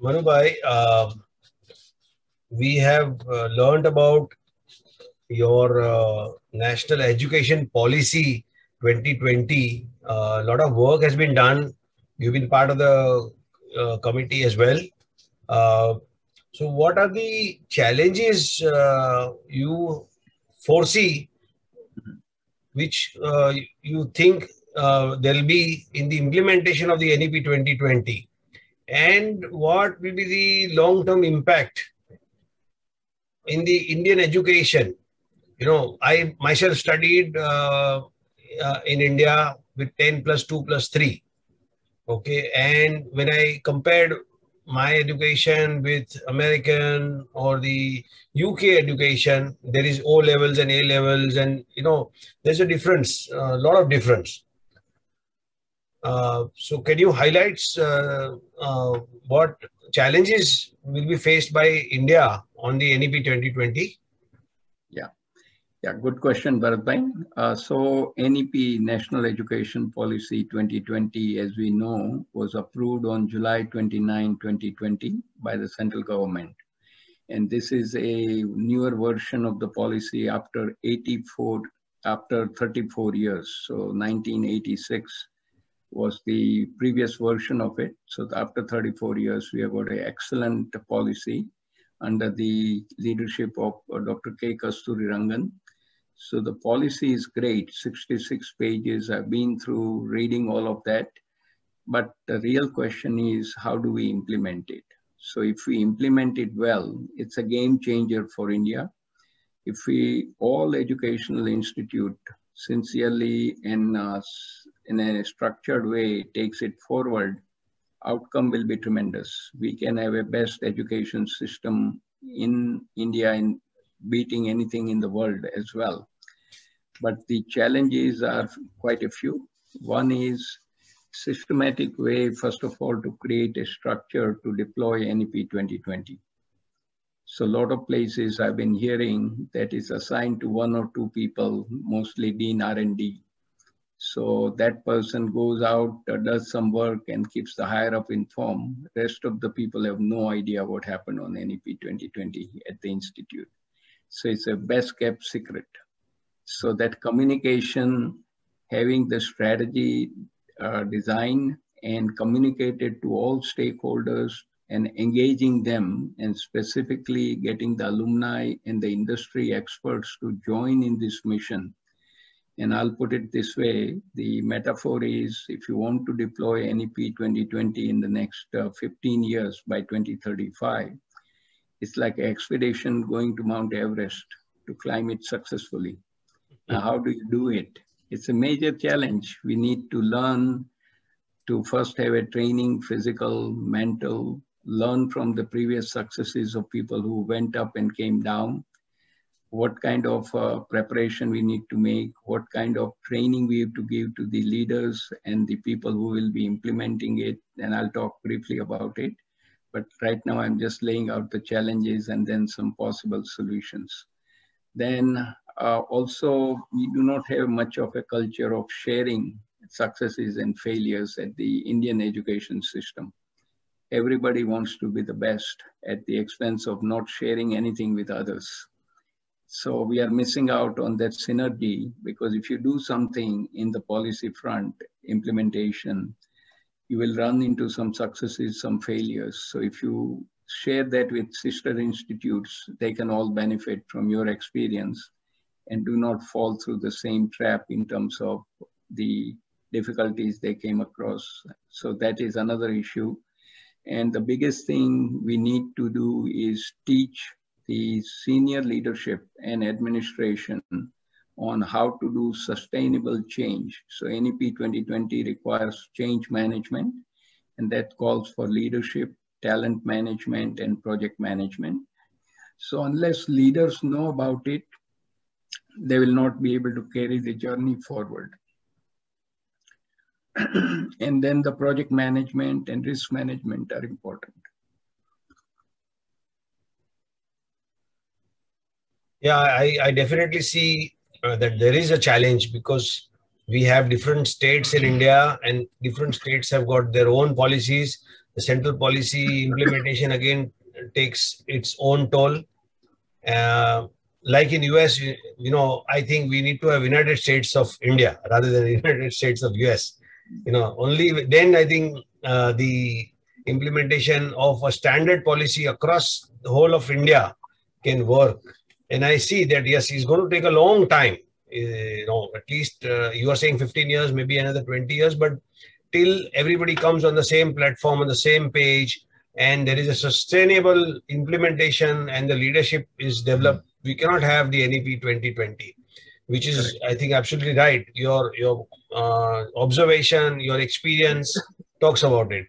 Manu bhai, we have learned about your National Education Policy 2020. A lot of work has been done. You've been part of the committee as well. Uh, so, what are the challenges you foresee, which you think there will be in the implementation of the NEP 2020? And what will be the long-term impact in the Indian education? I myself studied in India with 10 plus 2 plus 3. Okay. And when I compared my education with American or the UK education, there is O levels and A levels, and there's a difference, a lot of difference. So can you highlight what challenges will be faced by India on the NEP 2020? Yeah, good question, Bharat. So NEP, National Education Policy 2020, as we know, was approved on July 29, 2020 by the central government. And this is a newer version of the policy after 34 years. So 1986 was the previous version of it. So after 34 years, we have got an excellent policy under the leadership of Dr. K. Kasturirangan. So the policy is great, 66 pages. I've been through reading all of that. But the real question is, how do we implement it? So if we implement it well, it's a game changer for India. If all educational institute sincerely and in a structured way takes it forward, outcome will be tremendous. We can have a best education system in India in beating anything in the world as well. But the challenges are quite a few. One is systematic way, first of all, to create a structure to deploy NEP 2020. So a lot of places I've been hearing that is assigned to one or two people, mostly Dean R&D. So that person goes out, does some work and keeps the higher up informed. Rest of the people have no idea what happened on NEP 2020 at the institute. So it's a best kept secret. So that communication, having the strategy designed and communicated to all stakeholders and engaging them, and specifically getting the alumni and the industry experts to join in this mission. And I'll put it this way, the metaphor is, if you want to deploy NEP 2020 in the next 15 years by 2035, it's like an expedition going to Mount Everest to climb it successfully. Now, how do you do it? It's a major challenge. We need to learn to first have a training, physical, mental, learn from the previous successes of people who went up and came down, what kind of preparation we need to make, what kind of training we have to give to the leaders and the people who will be implementing it. And I'll talk briefly about it. But right now I'm just laying out the challenges and then some possible solutions. Then also, we do not have much of a culture of sharing successes and failures at the Indian education system. Everybody wants to be the best at the expense of not sharing anything with others. So we are missing out on that synergy, because if you do something in the policy front, implementation, you will run into some successes, some failures. So if you share that with sister institutes, they can all benefit from your experience and do not fall through the same trap in terms of the difficulties they came across. So that is another issue. And the biggest thing we need to do is teach the senior leadership and administration on how to do sustainable change. So NEP 2020 requires change management, and that calls for leadership, talent management, and project management. So unless leaders know about it, they will not be able to carry the journey forward. And then the project management and risk management are important. Yeah, I definitely see that there is a challenge, because We have different states in India, and different states have got their own policies. The central policy implementation again takes its own toll. Uh, like in US, I think we need to have United States of India rather than United States of US. Only then I think the implementation of a standard policy across the whole of India can work. And I see that, yes, it's going to take a long time. At least you are saying 15 years, maybe another 20 years, but till everybody comes on the same platform, on the same page, and there is a sustainable implementation and the leadership is developed, we cannot have the NEP 2020, which is, I think, absolutely right. Your observation, your experience talks about it.